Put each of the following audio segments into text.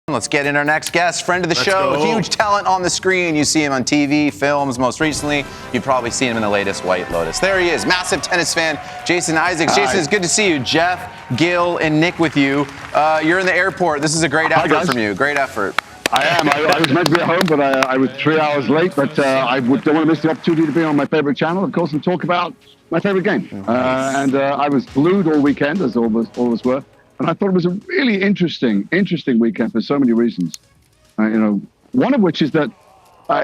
Let's get in our next guest, friend of the show, huge talent on the screen. You see him on TV, films, most recently. You've probably seen him in the latest White Lotus. There he is, massive tennis fan, Jason Isaacs. Hi. Jason, it's good to see you. Jeff, Gil, and Nick with you. You're in the airport. This is a great effort from you. Great effort. I am. I was meant to be at home, but I was 3 hours late. But I don't want to miss the opportunity to be on my favorite channel, of course, and talk about my favorite game. I was glued all weekend, as all of us were. And I thought it was a really interesting weekend for so many reasons. One of which is that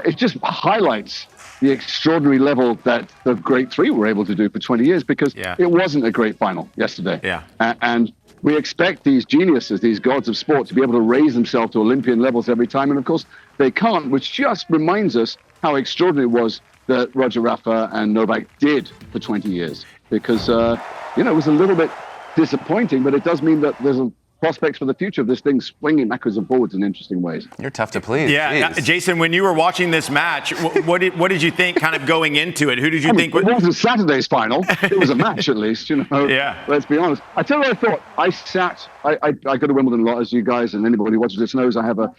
it just highlights the extraordinary level that the great three were able to do for 20 years, because it wasn't a great final yesterday. And we expect these geniuses, these gods of sport, to be able to raise themselves to Olympian levels every time. And of course, they can't, which just reminds us how extraordinary it was that Roger Rafa and Novak did for 20 years. Because, it was a little bit disappointing, but it does mean that there's a prospects for the future of this thing swinging backwards and forwards in interesting ways. You're tough to please. Yeah, Jason, when you were watching this match, what did you think kind of going into it? Who did you think? It wasn't Saturday's final. It was a match at least, Yeah. Let's be honest. I tell you what I thought. I go to Wimbledon a lot, as you guys and anybody who watches this knows. I have a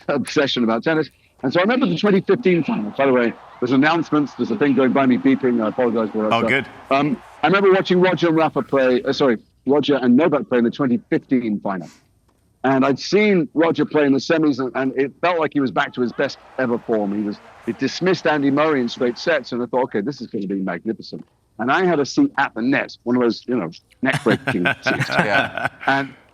obsession about tennis. And so I remember the 2015 final. By the way, there's announcements. There's a thing going by me beeping. I apologize for that. Oh, good. I remember watching Roger and Novak play in the 2015 final. And I'd seen Roger play in the semis, and it felt like he was back to his best ever form. He dismissed Andy Murray in straight sets, and I thought, okay, this is going to be magnificent. And I had a seat at the net, one of those, neck-breaking seats.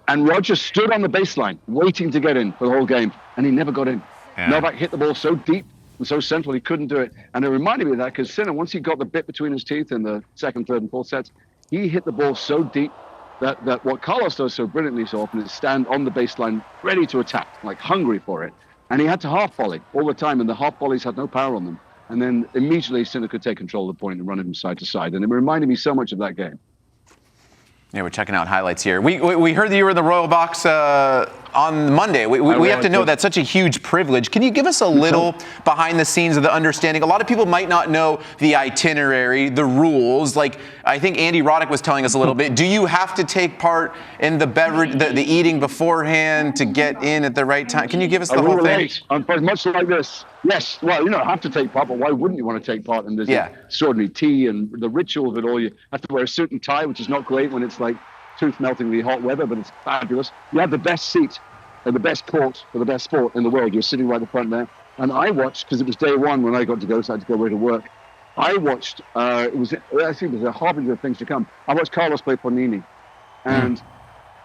And Roger stood on the baseline, waiting to get in for the whole game, and he never got in. Yeah. Novak hit the ball so deep and so central, he couldn't do it. And it reminded me of that, because Sinner, once he got the bit between his teeth in the second, third, and fourth sets, he hit the ball so deep that what Carlos does so brilliantly so often is stand on the baseline ready to attack, like hungry for it. And he had to half volley all the time, and the half volleys had no power on them. And then immediately Sinner could take control of the point and run it from side to side. And it reminded me so much of that game. Yeah, we're checking out highlights here. We heard that you were in the Royal Box on Monday. We have to know that's such a huge privilege. Can you give us a little behind the scenes of the understanding? A lot of people might not know the itinerary, the rules. Like, I think Andy Roddick was telling us a little bit. Do you have to take part in the beverage, the eating beforehand to get in at the right time? Can you give us the whole thing? Much like this. Yes, well, you don't have to take part, but why wouldn't you want to take part in this extraordinary tea and the ritual of it all? You have to wear a suit and tie, which is not great when it's like tooth-meltingly hot weather, but it's fabulous. You have the best seat and the best court for the best sport in the world. You're sitting right at the front there. And I watched, because it was day one when I got to go, so I had to go away to work. I watched, it was a harbinger of things to come. I watched Carlos play Fognini. And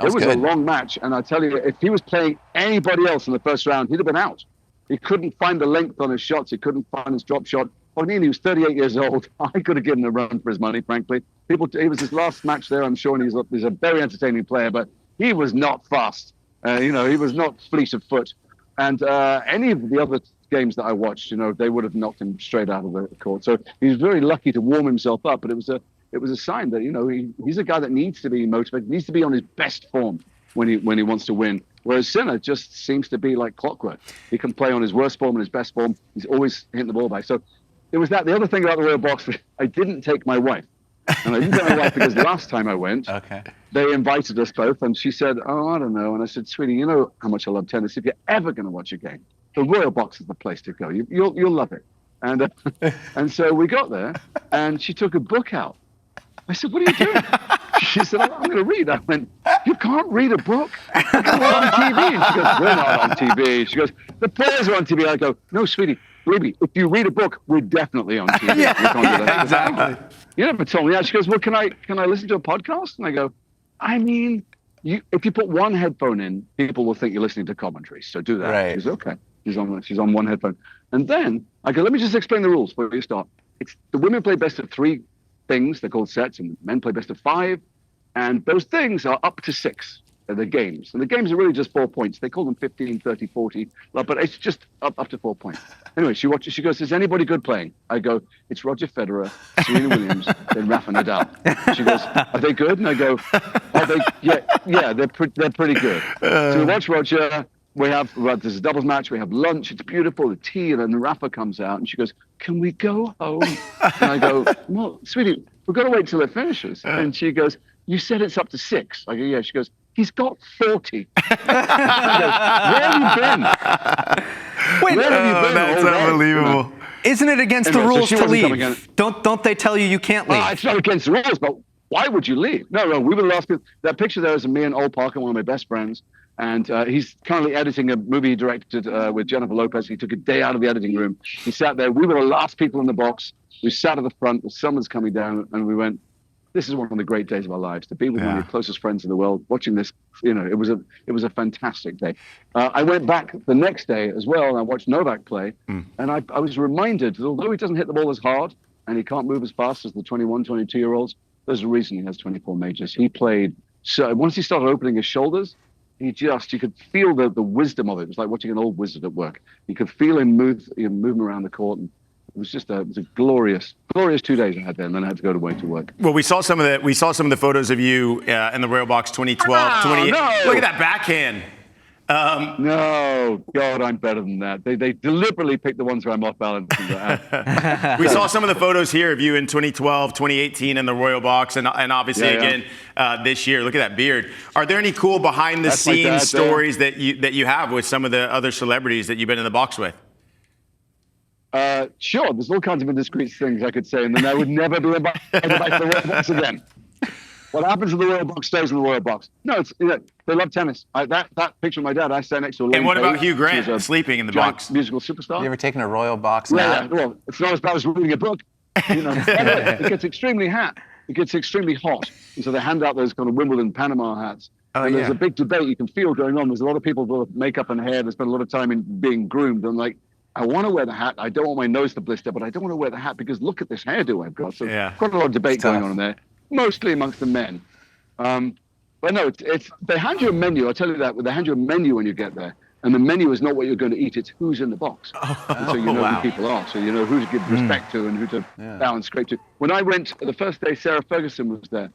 it was a long match. And I tell you, if he was playing anybody else in the first round, he'd have been out. He couldn't find the length on his shots. He couldn't find his drop shot. Fognini was 38 years old. I could have given him a run for his money, frankly. It was his last match there, I'm sure, and he's a very entertaining player, but he was not fast. He was not fleet of foot. And any of the other games that I watched, they would have knocked him straight out of the court. So he was very lucky to warm himself up, but it was a sign that, he's a guy that needs to be motivated, needs to be on his best form when he wants to win. Whereas Sinner just seems to be like clockwork. He can play on his worst form and his best form. He's always hitting the ball back. So it was that. The other thing about the Royal Box, I didn't take my wife. And I didn't take my wife because last time I went, they invited us both. And she said, oh, I don't know. And I said, sweetie, you know how much I love tennis. If you're ever going to watch a game, the Royal Box is the place to go. You'll love it. And so we got there, and she took a book out. I said, what are you doing? She said, I'm going to read. I went, you can't read a book. We're on TV. And she goes, we're not on TV. She goes, the players are on TV. I go, no, sweetie, believe me, if you read a book, we're definitely on TV. Yeah, exactly. You never told me that. She goes, well, can I listen to a podcast? And I go, if you put one headphone in, people will think you're listening to commentary. So do that. Right. She goes, okay. She's on one headphone. And then I go, let me just explain the rules before you start. The women play best of 3 things. They're called sets, and men play best of 5. And those things are up to 6. The games. And the games are really just 4 points. They call them 15, 30, 40, but it's just up to 4 points. Anyway, she watches. She goes, is anybody good playing? I go, it's Roger Federer, Serena Williams, then Rafa Nadal. She goes, are they good? And I go, are they? Yeah, they're pretty good. So we watch Roger. There's a doubles match. We have lunch. It's beautiful. The tea, and then Rafa comes out, and she goes, can we go home? And I go, well, sweetie, we've got to wait till it finishes. And she goes, you said it's up to 6. I go, yeah. She goes, He's got 40. Where have you been? Wait, Where have you been? That's unbelievable. Isn't it against the rules to leave? Don't they tell you can't leave? It's not against the rules, but why would you leave? No, we were the last people. That picture there is of me and Ol Parker, one of my best friends. And he's currently editing a movie he directed with Jennifer Lopez. He took a day out of the editing room. He sat there. We were the last people in the box. We sat at the front. The sun was coming down, and we went, this is one of the great days of our lives, to be with one of your closest friends in the world, watching this. It was a fantastic day. I went back the next day as well, and I watched Novak play, and I was reminded that although he doesn't hit the ball as hard, and he can't move as fast as the 21, 22-year-olds, there's a reason he has 24 majors. He played, so once he started opening his shoulders, you could feel the wisdom of it. It was like watching an old wizard at work. You could feel him moving around the court, and it was just a glorious 2 days I had there, and then I had to go away to work. Well, we saw some of the photos of you in the Royal Box 2012, 28. No. Look at that backhand. No, God, I'm better than that. They deliberately picked the ones where I'm off balance. We saw some of the photos here of you in 2012, 2018 in the Royal Box, and obviously again this year. Look at that beard. Are there any cool behind-the-scenes stories that you have with some of the other celebrities that you've been in the box with? Sure, there's all kinds of indiscreet things I could say, and then I would never be invited back to the Royal Box again. What happens in the Royal Box stays in the Royal Box. No, they love tennis. That picture of my dad, I stand next to a lady. And what about Hugh Grant sleeping in the box? Musical superstar. You ever taken a Royal Box nap? Yeah, well, it's not as bad as reading a book. It gets extremely hot. It gets extremely hot. And so they hand out those kind of Wimbledon Panama hats. And there's a big debate you can feel going on. There's a lot of people with makeup and hair that spend a lot of time in being groomed. And like, I want to wear the hat. I don't want my nose to blister, but I don't want to wear the hat because look at this hairdo I've got. So quite a lot of debate going on in there, mostly amongst the men. But no, they hand you a menu. I'll tell you that. They hand you a menu when you get there. And the menu is not what you're going to eat. It's who's in the box. So you know who people are. So you know who to give respect to and who to bow and scrape to. When I went the first day, Sarah Ferguson was there.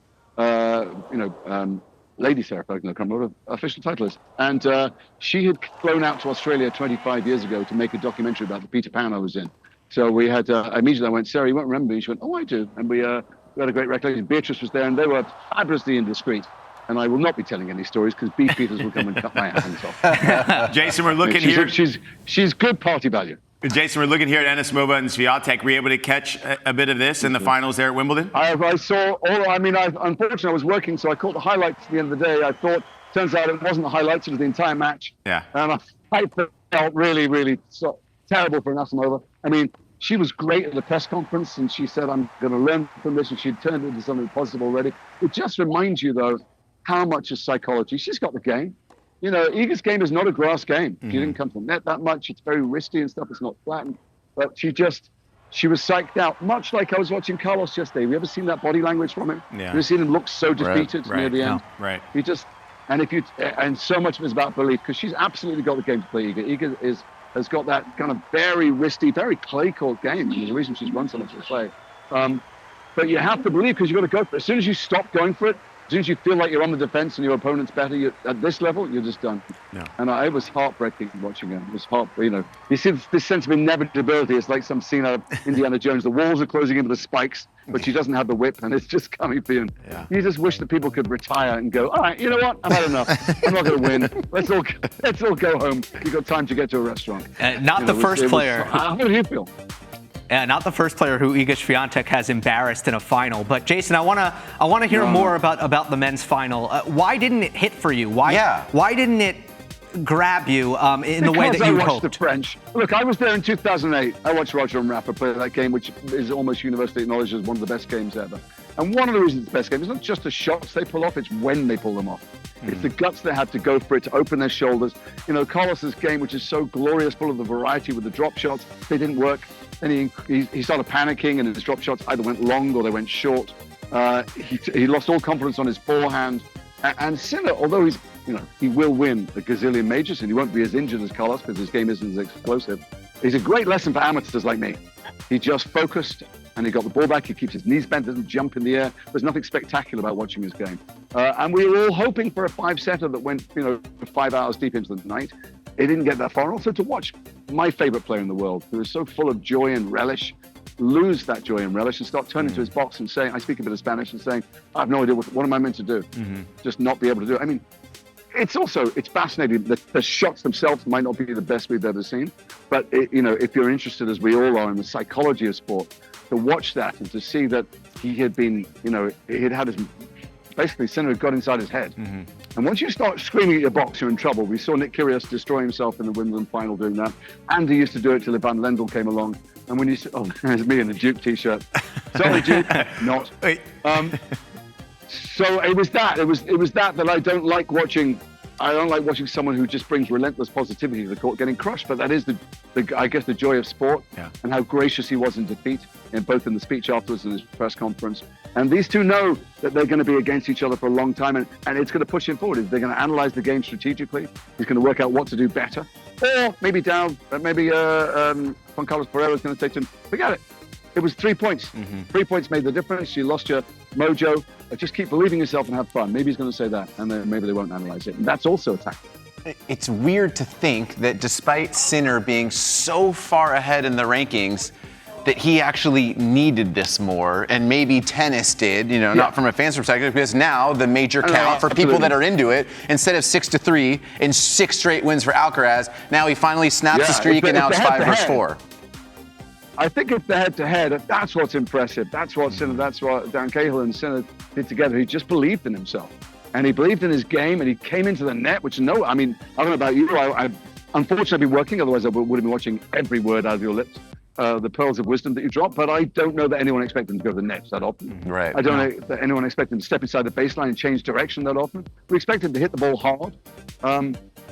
Lady Sarah Ferguson, I can't remember what her official title is. And she had flown out to Australia 25 years ago to make a documentary about the Peter Pan I was in. So we had, immediately I went, Sarah, you won't remember me. She went, oh, I do. And we had a great recollection. Beatrice was there, and they were fabulously indiscreet. And I will not be telling any stories because Beef Peters will come and cut my hands off. Jason, we're looking here. She's good party value. Jason, we're looking here at Anisimova and Swiatek. Were you able to catch a bit of this in the finals there at Wimbledon? I saw unfortunately, I was working, so I caught the highlights at the end of the day. Turns out it wasn't the highlights, it was the entire match. Yeah. And I felt really, really terrible for Anisimova. I mean, she was great at the press conference, and she said, I'm going to learn from this, and she'd turned it into something positive already. It just reminds you, though, how much is psychology. She's got the game. You know, Iga's game is not a grass game. She didn't come from net that much. It's very wristy and stuff. It's not flattened. But she was psyched out, much like I was watching Carlos yesterday. Have you ever seen that body language from him? Yeah. Have you seen him look so defeated near the end? No. Right. And so much of it is about belief, because she's absolutely got the game to play Iga. Iga has got that kind of very wristy, very clay court game. There's a reason she's run so much of the play. But you have to believe, because you've got to go for it. As soon as you stop going for it, as soon as you feel like you're on the defense and your opponent's better, at this level, you're just done. Yeah. And it was heartbreaking watching her. It was you see this sense of inevitability. It's like some scene out of Indiana Jones. The walls are closing in with the spikes, but she doesn't have the whip, and it's just coming for you. Yeah. You just wish that people could retire and go, all right, you know what? I've had enough. I'm not going to win. Let's all go home. You've got time to get to a restaurant. Not the first player. How do you feel? Not the first player who Iga Swiatek has embarrassed in a final. But Jason, I want to hear more about the men's final. Why didn't it hit for you? Why didn't it grab you in the way that you hoped? Because I watched the French. Look, I was there in 2008. I watched Roger and Rafa play that game, which is almost universally acknowledged as one of the best games ever. And one of the reasons it's the best game is not just the shots they pull off, it's when they pull them off. It's the guts they had to go for it, to open their shoulders. You know, Carlos's game, which is so glorious, full of the variety with the drop shots, they didn't work. Then he started panicking, and his drop shots either went long or they went short. He lost all confidence on his forehand. And Sinner, although he will win a gazillion majors, and he won't be as injured as Carlos because his game isn't as explosive. He's a great lesson for amateurs like me. He just focused, and he got the ball back. He keeps his knees bent, doesn't jump in the air. There's nothing spectacular about watching his game. And we were all hoping for a 5-setter that went, 5 hours deep into the night. It didn't get that far. Also to watch my favorite player in the world, who is so full of joy and relish, lose that joy and relish and start turning to his box and saying, I speak a bit of Spanish, and saying, I have no idea what am I meant to do? Just not be able to do it. I mean, it's fascinating. The shots themselves might not be the best we've ever seen, but if you're interested, as we all are, in the psychology of sport, to watch that and to see that he had been, he'd had his, basically Sinner had got inside his head. And once you start screaming at your box, you're in trouble. We saw Nick Kyrgios destroy himself in the Wimbledon final doing that. Andy used to do it till Van Lendl came along. And when you see, there's me in a Duke t-shirt. Sorry, Duke, not. So it was that. It was that I don't like watching. I don't like watching someone who just brings relentless positivity to the court getting crushed. But that is I guess the joy of sport, and how gracious he was in defeat, both in the speech afterwards and his press conference. And these two know that they're going to be against each other for a long time, and it's going to push him forward. They're going to analyze the game strategically. He's going to work out what to do better. Or maybe Juan Carlos Pereira is going to say to him, forget it. It was 3 points. 3 points made the difference. You lost your mojo. Just keep believing yourself and have fun. Maybe he's going to say that, and then maybe they won't analyze it. And that's also a tactic. It's weird to think that despite Sinner being so far ahead in the rankings, that he actually needed this more, and maybe tennis did, not from a fan's perspective, because now the major count for people that are into it, instead of 6-3 and 6 straight wins for Alcaraz, now he finally snaps the streak, and now it's 5 versus 4. I think if the head-to-head, that's what's impressive. That's what Sinner, that's what Dan Cahill and Sinner did together. He just believed in himself, and he believed in his game, and he came into the net, which I don't know about you. I unfortunately been working, otherwise I would have been watching every word out of your lips. The pearls of wisdom that you drop, but I don't know that anyone expected him to go to the net that often. Right. I don't know that anyone expected him to step inside the baseline and change direction that often. We expected him to hit the ball hard,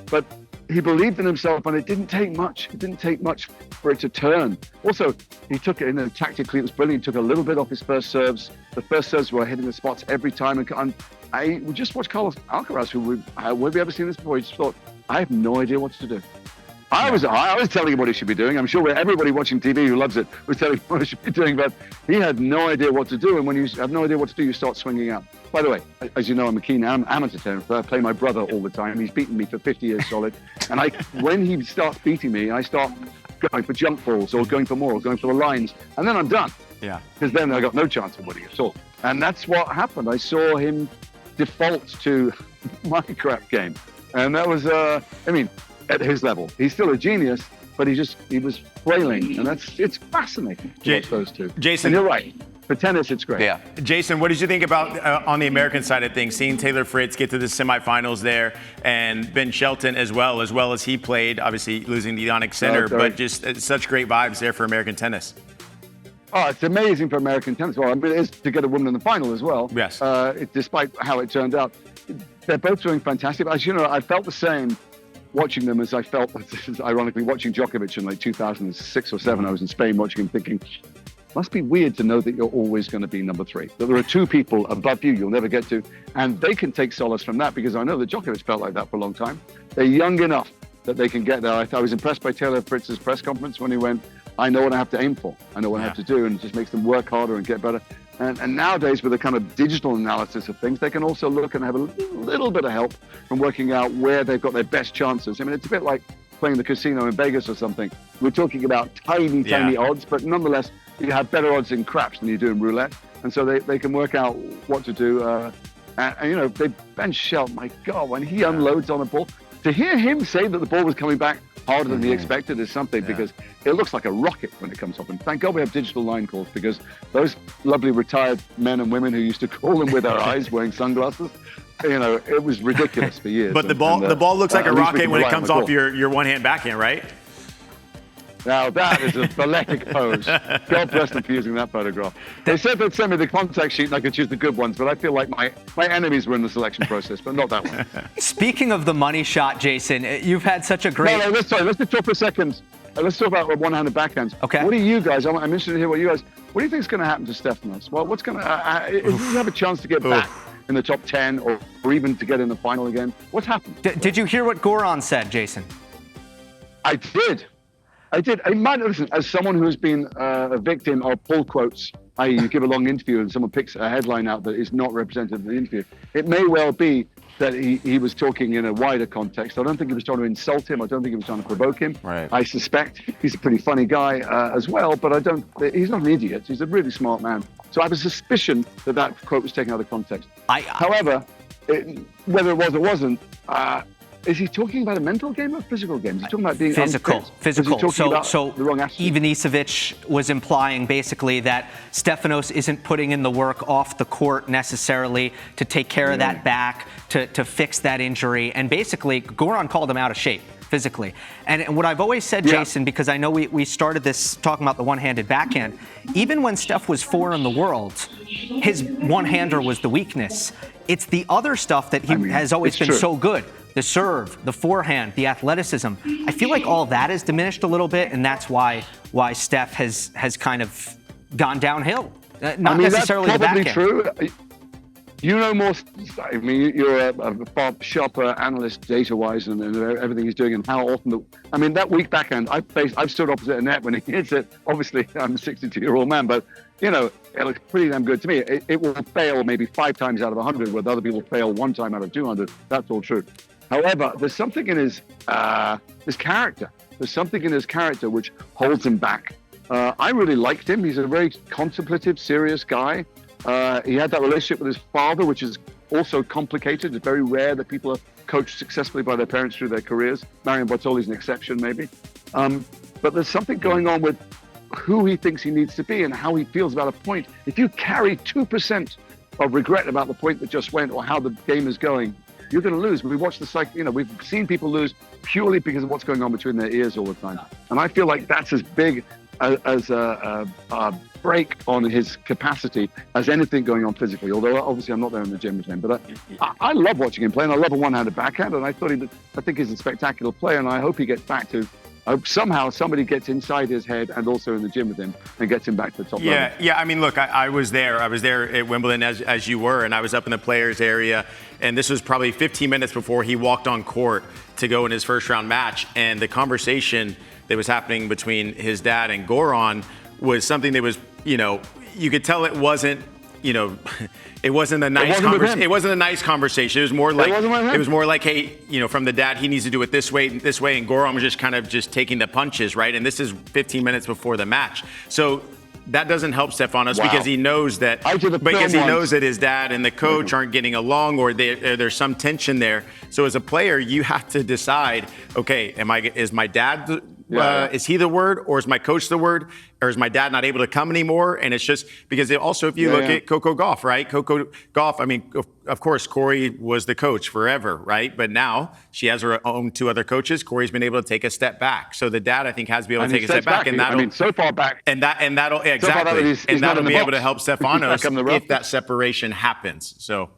but he believed in himself, and it didn't take much. It didn't take much for it to turn. Also, he took it tactically. It was brilliant. He took a little bit off his first serves. The first serves were hitting the spots every time. And I just watched Carlos Alcaraz, who have we ever seen this before? He just thought, I have no idea what to do. I was telling him what he should be doing. I'm sure everybody watching TV who loves it was telling him what he should be doing, but he had no idea what to do. And when you have no idea what to do, you start swinging out. By the way, as you know, I'm a keen amateur tennis player. I play my brother all the time. He's beaten me for 50 years solid. And when he starts beating me, I start going for jump balls or going for more or going for the lines. And then I'm done. Yeah. Because then I got no chance of winning at all. And that's what happened. I saw him default to my crap game. And that was, at his level. He's still a genius, but he was flailing, and it's fascinating to watch those two. Jason, and you're right. For tennis, it's great. Yeah. Jason, what did you think about on the American side of things, seeing Taylor Fritz get to the semifinals there, and Ben Shelton as well as he played, obviously losing to Jannik Sinner, but just such great vibes there for American tennis. Oh, it's amazing for American tennis. Well, it is to get a woman in the final as well. Yes. Despite how it turned out, they're both doing fantastic. As you know, I felt the same watching them as I felt, ironically, watching Djokovic in like 2006 or 7. I was in Spain watching him, thinking, must be weird to know that you're always going to be number 3, that there are 2 people above you'll never get to, and they can take solace from that, because I know that Djokovic felt like that for a long time. They're young enough that they can get there. I was impressed by Taylor Fritz's press conference when he went, I know what I have to aim for, I know what I have to do, and it just makes them work harder and get better. And nowadays, with the kind of digital analysis of things, they can also look and have a little bit of help from working out where they've got their best chances. I mean, it's a bit like playing the casino in Vegas or something. We're talking about tiny odds, but nonetheless, you have better odds in craps than you do in roulette. And so they can work out what to do. Ben Shelton, my God, when he unloads on a ball, to hear him say that the ball was coming back harder than he expected is something, because it looks like a rocket when it comes off. And thank God we have digital line calls, because those lovely retired men and women who used to call them with their eyes wearing sunglasses, it was ridiculous for years. But the ball looks like a rocket when it comes off your one-hand backhand, right? Now that is a balletic pose. God bless them for using that photograph. They said they'd send me the contact sheet and I could choose the good ones, but I feel like my enemies were in the selection process, but not that one. Speaking of the money shot, Jason, you've had such a great... No, let's talk for a second. Let's talk about one-handed backhands. Okay. What do you guys, I'm interested to hear what you guys, what do you think is going to happen to Stefanos? Well, what's going to, does he have a chance to get back in the top 10 or even to get in the final again? What's happened? Did you hear what Goran said, Jason? I did. I might listen, as someone who has been a victim of pull quotes, i.e. you give a long interview and someone picks a headline out that is not representative of the interview. It may well be that he was talking in a wider context. I don't think he was trying to insult him. I don't think he was trying to provoke him. Right. I suspect he's a pretty funny guy as well, but he's not an idiot. He's a really smart man. So I have a suspicion that quote was taken out of context. However, whether it was or wasn't, is he talking about a mental game or a physical game? Is he talking about being physical? Physical. So the wrong attitude? Ivanisevic was implying basically that Stefanos isn't putting in the work off the court necessarily to take care of that back, to fix that injury. And basically, Goran called him out of shape physically. And what I've always said, Jason, because I know we started this talking about the one-handed backhand, even when Steph was 4 in the world, his one-hander was the weakness. It's the other stuff that has always been so good. The serve, the forehand, the athleticism. I feel like all that is diminished a little bit, and that's why Steph has kind of gone downhill. Not necessarily the backhand. That's probably true. You know more. I mean, you're a far sharper analyst data-wise and everything he's doing, and how often. That weak backhand. I've stood opposite a net when he hits it. Obviously, I'm a 62-year-old man, but it looks pretty damn good to me. It will fail maybe 5 times out of 100, where other people fail 1 time out of 200. That's all true. However, there's something in his character. There's something in his character which holds him back. I really liked him. He's a very contemplative, serious guy. He had that relationship with his father, which is also complicated. It's very rare that people are coached successfully by their parents through their careers. Marion Bartoli's an exception, maybe. But there's something going on with who he thinks he needs to be and how he feels about a point. If you carry 2% of regret about the point that just went or how the game is going, you're going to lose. We watch we've seen people lose purely because of what's going on between their ears all the time. And I feel like that's as big as a break on his capacity as anything going on physically. Although obviously I'm not there in the gym with him, but I love watching him play, and I love a one-handed backhand. And I think he's a spectacular player, and I hope he gets back to. I hope somehow somebody gets inside his head and also in the gym with him and gets him back to the top level. Yeah. I mean, look, I was there. I was there at Wimbledon as you were, and I was up in the players area. And this was probably 15 minutes before he walked on court to go in his first round match. And the conversation that was happening between his dad and Goran was something that was, you could tell it wasn't. It wasn't a nice conversation. It wasn't a nice conversation. It was more like, hey, from the dad, he needs to do it this way, and Goran was just taking the punches, right? And this is 15 minutes before the match. So that doesn't help Stefanos because he knows that his dad and the coach aren't getting along, or there's some tension there. So as a player, you have to decide, okay, is my dad is he the word, or is my coach the word, or is my dad not able to come anymore? And it's just because if you look at Coco Gauff, right? Coco Gauff, I mean, of course, Corey was the coach forever, right? But now she has her own 2 other coaches. Corey's been able to take a step back. So the dad, I think, has to be able to take a step back. And so far back. And that'll be able to help Stefanos if that separation happens. So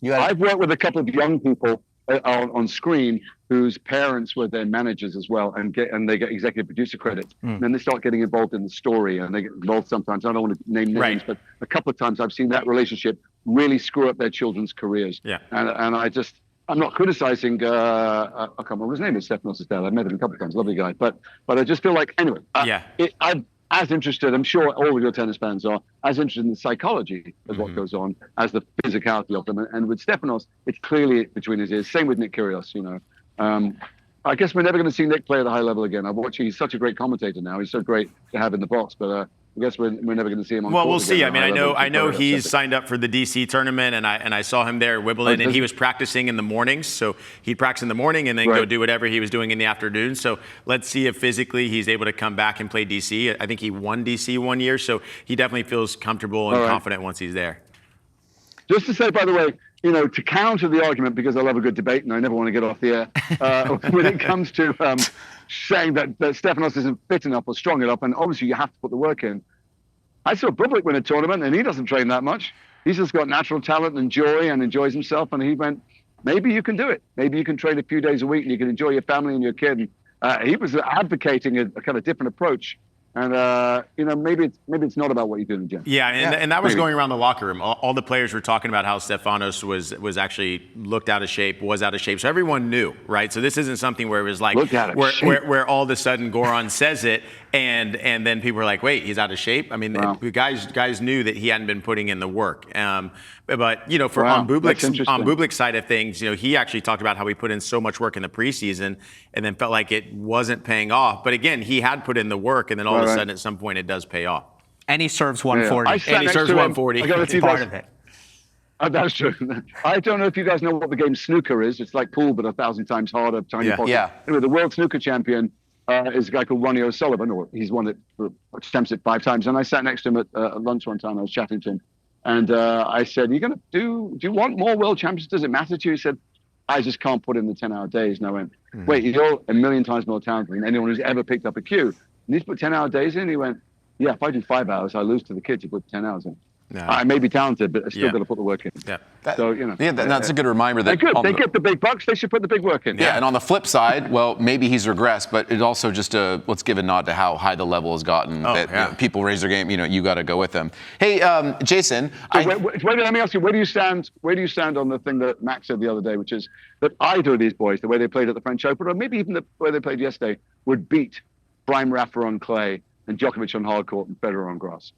I've worked with a couple of young people on screen whose parents were their managers as well, and they get executive producer credits. And then they start getting involved in the story, and they get involved sometimes. I don't want to name names, but a couple of times I've seen that relationship really screw up their children's careers. Yeah. And I'm not criticizing, I can't remember his name is, Stefanos' dad. I've met him a couple of times, lovely guy. But I just feel like, anyway, I'm as interested, I'm sure all of your tennis fans are, as interested in the psychology of what goes on as the physicality of them. And with Stefanos, it's clearly between his ears. Same with Nick Kyrgios, I guess we're never going to see Nick play at a high level again. He's such a great commentator now. He's so great to have in the box, but I guess we're never going to see him on court. Well, we'll see. I mean, I know he's signed up for the DC tournament, and I saw him there at Wimbledon, and he was practicing in the mornings. So he'd practice in the morning and then go do whatever he was doing in the afternoon. So let's see if physically he's able to come back and play DC. I think he won DC one year, so he definitely feels comfortable and confident once he's there. Just to say, by the way, to counter the argument, because I love a good debate and I never want to get off the air, when it comes to saying that Stefanos isn't fit enough or strong enough, and obviously you have to put the work in. I saw Bublik win a tournament, and he doesn't train that much. He's just got natural talent and joy and enjoys himself, and he went, maybe you can do it. Maybe you can train a few days a week and you can enjoy your family and your kid. And he was advocating a kind of different approach. And, maybe it's not about what you do in the gym. Yeah, and that was going around the locker room. All the players were talking about how Stefanos was actually looked out of shape, was out of shape. So everyone knew, right? So this isn't something where it was like, where all of a sudden Goran says it. And then people were like, wait, he's out of shape? I mean, guys knew that he hadn't been putting in the work. But, you know, on Bublik's side of things, you know, he actually talked about how he put in so much work in the preseason and then felt like it wasn't paying off. But again, he had put in the work, and then all of a sudden at some point it does pay off. And he serves 140. And he serves 140. It's part of it. That's true. I don't know if you guys know what the game snooker is. It's like pool, but 1,000 times harder, tiny pocket. Yeah. Anyway, the world snooker champion is a guy called Ronnie O'Sullivan, or he's won it, attempts it 5 times. And I sat next to him at lunch one time. I was chatting to him. And I said, do you want more world championships? Does it matter to you? He said, I just can't put in the 10-hour days. And I went, wait, you're a million times more talented than anyone who's ever picked up a cue. And he's put 10-hour days in. He went, yeah, if I do 5 hours, I lose to the kids who put 10 hours in. No. I may be talented, but I still got to put the work in. Yeah. So, you know. Yeah, that's a good reminder. That they're good. They get the big bucks. They should put the big work in. Yeah, and on the flip side, well, maybe he's regressed, but it also just let's give a nod to how high the level has gotten. You know, people raise their game. You know, you got to go with them. Hey, Jason. So let me ask you, where do you stand on the thing that Max said the other day, which is that either of these boys, the way they played at the French Open, or maybe even the way they played yesterday, would beat Brime Rafa on clay and Djokovic on hard court and Federer on grass?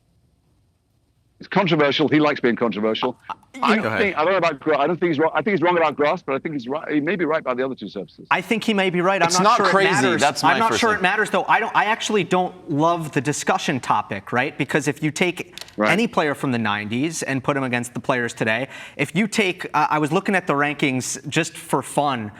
It's controversial. He likes being controversial. I don't think he's wrong. I think he's wrong about grass, but I think he's right. He may be right about the other 2 surfaces. I think he may be right. I'm not sure crazy. It matters. That's my I'm not first sure thing. It matters, though. I actually don't love the discussion topic, right? Because if you take any player from the 90s and put him against the players today, if you take, I was looking at the rankings just for fun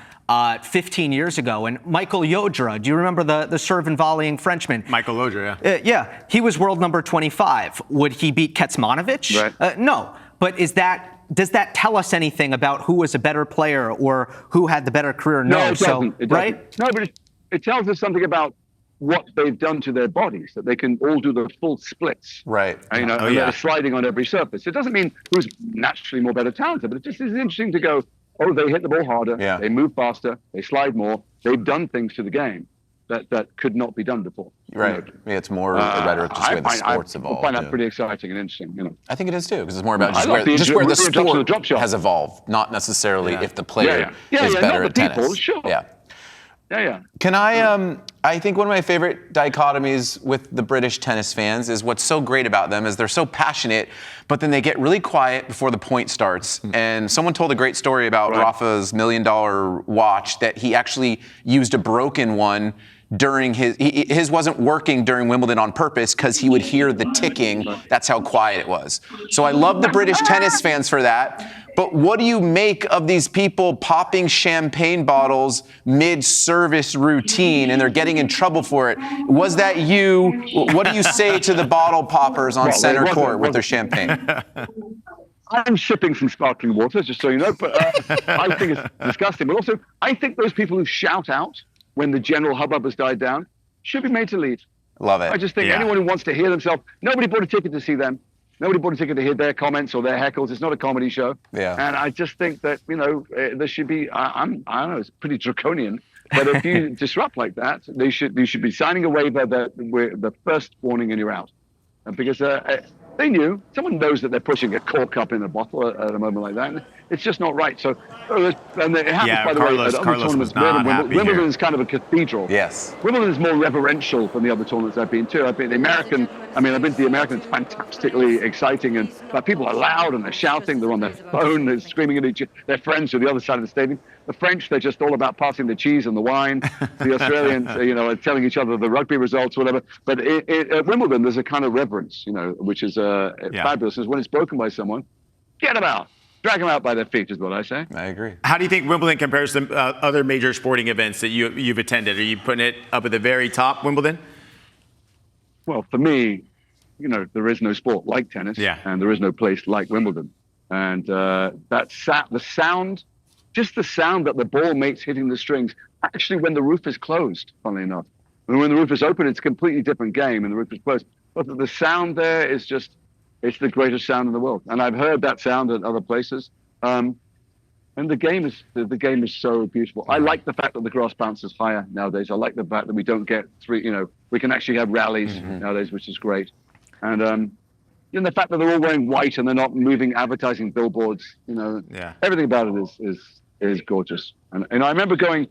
15 years ago, and Michael Yodra, do you remember the serve and volleying Frenchman? Michael Yodra, yeah, he was world number 25. Would he beat Kecmanovic? Right. No, but does that tell us anything about who was a better player or who had the better career? No, it doesn't. Right? No, but it tells us something about what they've done to their bodies, that they can all do the full splits. Right. And, and they're sliding on every surface. It doesn't mean who's naturally more better talented, but it just is interesting to go, oh, they hit the ball harder, they move faster, they slide more. They've done things to the game that could not be done before. Right. Yeah, it's more rhetoric, just the way the sport's evolved. I find that pretty exciting and interesting. You know. I think it is too, because it's more about just where the sport has evolved, not necessarily if the player is better at tennis. People, sure. Yeah. Can I think one of my favorite dichotomies with the British tennis fans is what's so great about them is they're so passionate, but then they get really quiet before the point starts. And someone told a great story about Rafa's $1 million watch, that he actually used a broken one during his wasn't working during Wimbledon on purpose because he would hear the ticking. That's how quiet it was. So I love the British tennis fans for that. But what do you make of these people popping champagne bottles mid-service routine and they're getting in trouble for it? Was that you? What do you say to the bottle poppers on center court with their champagne? I'm shipping some sparkling water, just so you know, but I think it's disgusting. But also, I think those people who shout out when the general hubbub has died down should be made to leave. Love it. I just think anyone who wants to hear themselves, nobody bought a ticket to see them. Nobody bought a ticket to hear their comments or their heckles. It's not a comedy show. Yeah. And I just think that, there should be, I don't know, it's pretty draconian. But if you disrupt like that, you should be signing a waiver that we're the first warning and you're out. Because they knew, someone knows that they're pushing a cork up in a bottle at a moment like that. And it's just not right. So, and it happens, by the way, at other tournaments. Wimbledon is kind of a cathedral. Yes. Wimbledon is more reverential than the other tournaments I've been to. I've been to the American, it's fantastically exciting. But people are loud and they're shouting. They're on their phone. They're screaming at their friends to the other side of the stadium. The French, they're just all about passing the cheese and the wine. The Australians, are telling each other the rugby results, whatever. But at Wimbledon, there's a kind of reverence, which is fabulous. Is when it's broken by someone, get them out. Drag them out by their feet is what I say. I agree. How do you think Wimbledon compares to other major sporting events that you've attended? Are you putting it up at the very top, Wimbledon? Well, for me, there is no sport like tennis, and there is no place like Wimbledon. And the sound, just the sound that the ball makes hitting the strings, actually when the roof is closed, funnily enough. When the roof is open, it's a completely different game, and the roof is closed. But the sound there is just, it's the greatest sound in the world. And I've heard that sound at other places. And the game is so beautiful. I like the fact that the grass bounces higher nowadays. I like the fact that we don't get we can actually have rallies nowadays, which is great. And the fact that they're all wearing white and they're not moving advertising billboards, everything about it is gorgeous. And I remember going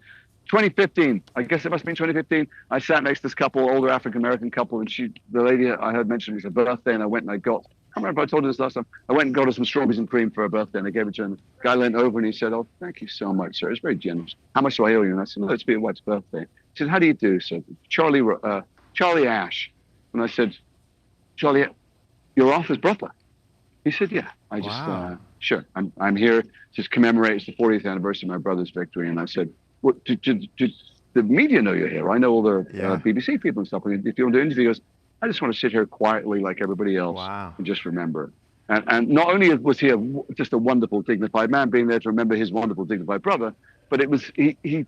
2015. I guess it must have been 2015. I sat next to this couple, older African-American couple, and the lady I heard mention, it was her birthday, and I went and I can't remember if I told her this last time. I went and got her some strawberries and cream for her birthday, and I gave it to her. And the guy leaned over and he said, "Oh, thank you so much, sir. It's very generous. How much do I owe you?" And I said, "No, it's for your wife's birthday." He said, "How do you do, sir?" Charlie Ash. And I said, "Charlie, you're off his brother." He said, "Yeah." I just, sure. I'm here to commemorate. It's the 40th anniversary of my brother's victory. And I said, "What, did the media know you're here? I know all the BBC people and stuff. If you want to interview," he goes, "I just want to sit here quietly like everybody else and just remember." And not only was he just a wonderful, dignified man being there to remember his wonderful, dignified brother, but it was he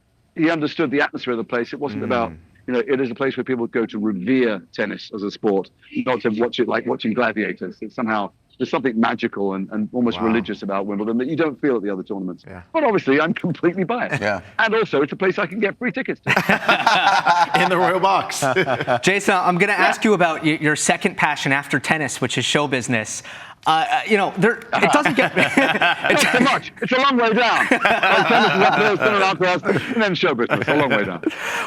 understood the atmosphere of the place. It wasn't about, it is a place where people go to revere tennis as a sport, not to watch it like watching gladiators. It's somehow, there's something magical and almost religious about Wimbledon that you don't feel at the other tournaments. Yeah. But obviously, I'm completely biased. Yeah. And also, it's a place I can get free tickets to. In the Royal Box. Jason, I'm going to ask you about your second passion after tennis, which is show business. It doesn't get it's too much. It's a long way down. Tennis is up there, spinning out across, and then show business. A long way down.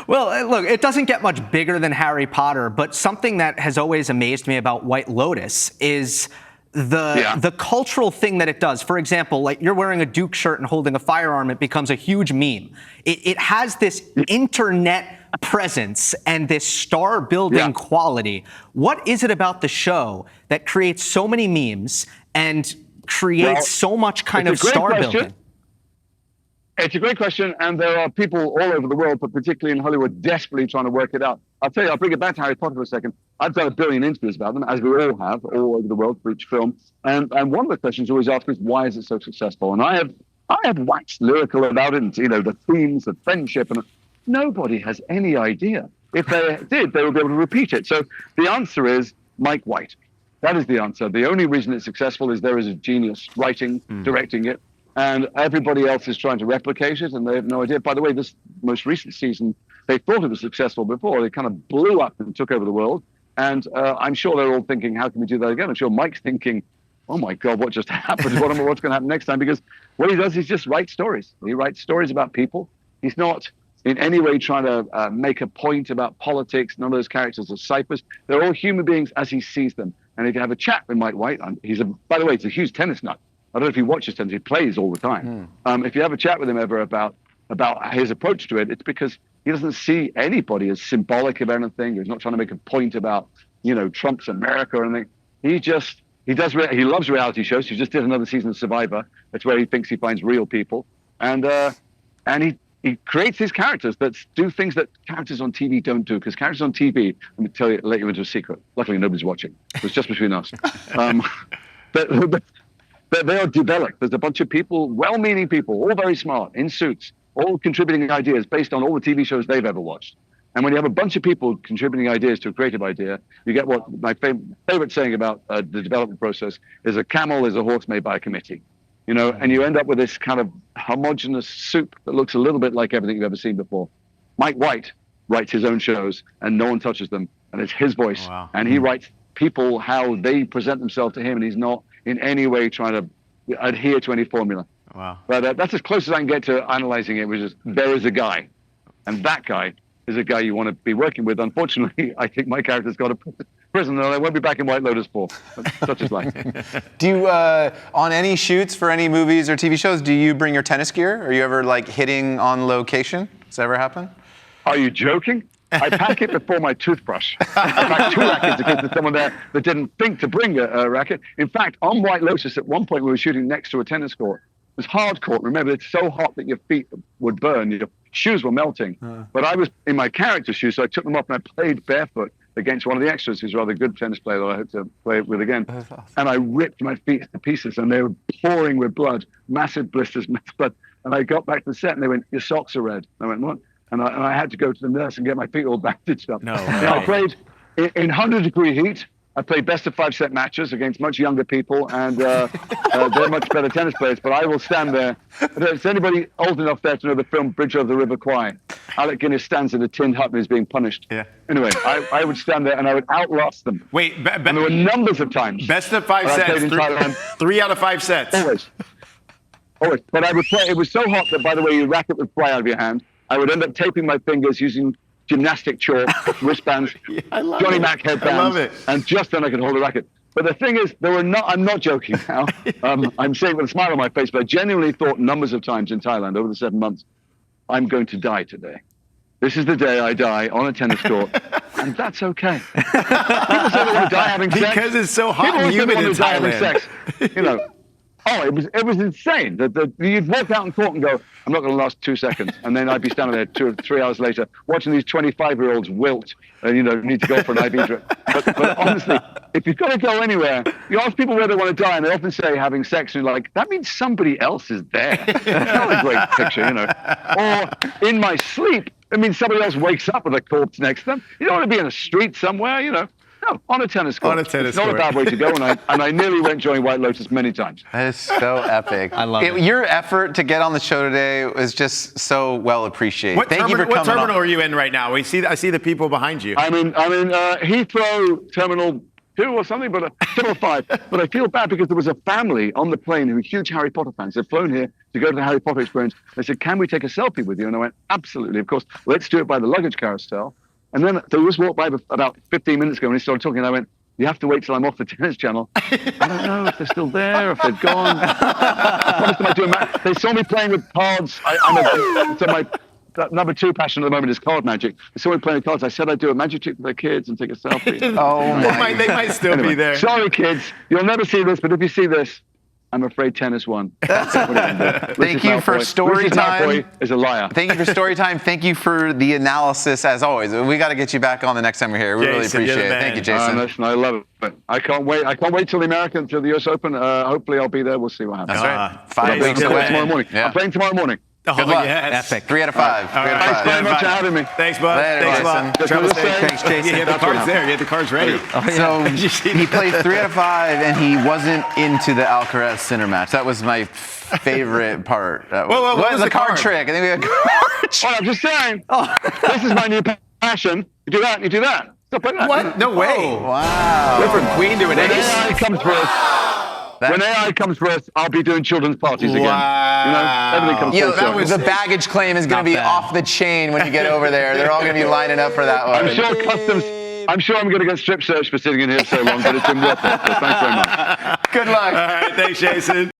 Well, look, it doesn't get much bigger than Harry Potter, but something that has always amazed me about White Lotus is the cultural thing that it does. For example, like you're wearing a Duke shirt and holding a firearm, it becomes a huge meme. It has this internet presence and this star building quality. What is it about the show that creates so many memes and creates so much kind of star building? It's a great question, and there are people all over the world, but particularly in Hollywood, desperately trying to work it out. I'll tell you, I'll bring it back to Harry Potter for a second. I've done 1 billion interviews about them, as we all have, all over the world for each film. And one of the questions always asked is, why is it so successful? And I have waxed lyrical about it, and the themes of friendship, and nobody has any idea. If they did, they would be able to repeat it. So the answer is Mike White. That is the answer. The only reason it's successful is there is a genius writing, directing it, and everybody else is trying to replicate it, and they have no idea. By the way, this most recent season, they thought it was successful before. They kind of blew up and took over the world. And I'm sure they're all thinking, how can we do that again? I'm sure Mike's thinking, oh my God, what just happened? What's going to happen next time? Because what he does is just write stories. He writes stories about people. He's not in any way trying to make a point about politics. None of those characters are ciphers. They're all human beings as he sees them. And if you have a chat with Mike White, by the way, he's a huge tennis nut. I don't know if he watches tennis. He plays all the time. If you have a chat with him ever about his approach to it, it's because he doesn't see anybody as symbolic of anything. He's not trying to make a point about, Trump's America or anything. He loves reality shows. He just did another season of Survivor. That's where he thinks he finds real people. And he creates these characters that do things that characters on TV don't do. Because characters on TV, let you into a secret. Luckily, nobody's watching. It was just between us. But they are developed. There's a bunch of people, well-meaning people, all very smart, in suits, all contributing ideas based on all the TV shows they've ever watched. And when you have a bunch of people contributing ideas to a creative idea, you get what my favorite saying about the development process is: a camel is a horse made by a committee. And you end up with this kind of homogenous soup that looks a little bit like everything you've ever seen before. Mike White writes his own shows, and no one touches them, and it's his voice. Wow. And he writes people how they present themselves to him, and he's not in any way trying to adhere to any formula. Wow. But that's as close as I can get to analyzing it, which is there is a guy, and that guy is a guy you want to be working with. Unfortunately, I think my character's got a prison, and I won't be back in White Lotus for. Such is life. Do you, on any shoots for any movies or TV shows, do you bring your tennis gear? Are you ever hitting on location? Does that ever happen? Are you joking? I pack it before my toothbrush. I packed 2 rackets in case there's someone there that didn't think to bring a racket. In fact, on White Lotus, at one point we were shooting next to a tennis court. It was hard court. Remember, it's so hot that your feet would burn. Your shoes were melting. But I was in my character shoes, so I took them off and I played barefoot against one of the extras, who's a rather good tennis player that I hope to play with again. Awesome. And I ripped my feet to pieces, and they were pouring with blood, massive blisters, massive blood. And I got back to the set, and they went, "Your socks are red." I went, "What?" And I had to go to the nurse and get my feet all bandaged up. No, I played in 100-degree heat. I played best of 5-set matches against much younger people, and they're much better tennis players. But I will stand there. Is anybody old enough there to know the film Bridge Over the River Kwai? Alec Guinness stands in a tin hut and is being punished. Yeah. Anyway, I would stand there and I would outlast them. Wait, and there were numbers of times. Best of 5 sets. 3 out of 5 sets. Always. But I would play. It was so hot that, by the way, your racket would fly out of your hand. I would end up taping my fingers using gymnastic chalk, wristbands, Johnny Mac headbands, and just then I could hold a racket. But the thing is, I'm not joking now. I'm saying with a smile on my face, but I genuinely thought numbers of times in Thailand over the 7 months, I'm going to die today. This is the day I die on a tennis court, and that's okay. People say they want to die having sex. Because it's so hot and humid in Thailand. You know, it was insane. You'd walk out in court and go, I'm not going to last 2 seconds. And then I'd be standing there 2 or 3 hours later watching these 25-year-olds wilt and, need to go for an IV drip. But honestly, if you've got to go anywhere, you ask people where they want to die, and they often say having sex, and you're like, that means somebody else is there. It's not a great picture, Or in my sleep, it means somebody else wakes up with a corpse next to them. You don't want to be in a street somewhere, No, on a tennis court. On a tennis court. It's not a bad way to go, and I nearly went join White Lotus many times. That is so epic. I love it. Your effort to get on the show today was just so well appreciated. Thank you for coming What terminal on. are you in right now? I see the people behind you. I'm in Heathrow Terminal 2 or something, but Terminal 5. But I feel bad because there was a family on the plane who are huge Harry Potter fans. They've flown here to go to the Harry Potter experience. They said, can we take a selfie with you? And I went, absolutely. Of course, let's do it by the luggage carousel. And then they just walked by about 15 minutes ago, and he started talking, and I went, you have to wait till I'm off the tennis channel. I don't know if they're still there, if they've gone. I promised them they saw me playing with cards. So my number 2 passion at the moment is card magic. They saw me playing with cards. I said I'd do a magic trick for their kids and take a selfie. They might still be there. Sorry, kids. You'll never see this, but if you see this, I'm afraid tennis won. Thank you for story time. Is a liar. Thank you for story time. Thank you for the analysis, as always. We got to get you back on the next time you're here. We really appreciate it. Thank you, Jason. Listen, I love it. I can't wait. I can't wait till the US Open. Hopefully, I'll be there. We'll see what happens. That's right. 5 weeks away tomorrow morning. Yeah. I'm playing tomorrow morning. Good luck. Yes. Epic. 3 out of 5. Thanks very much for having me. Thanks, bud. Later, Thanks a lot. Jason. Travel safe. Thanks, Jason. You had the cards there. You had the cards ready. So he played 3 out of 5, and he wasn't into the Alcaraz Sinner match. That was my favorite part. What was the the card card trick? I think we had card trick. Well, I'm just saying. This is my new passion. You do that. You do that. Stop like that. What? No way. Wow. Went from queen to an When ace. AI comes for us, when AI comes for us, I'll be doing children's parties again. Everything comes Yo, full circle. the baggage claim is going to be off the chain when you get over there. They're all going to be lining up for that one. I'm sure I'm going to get strip searched for sitting in here so long, but it's been worth it. So thanks very much. Good luck. All right, thanks, Jason.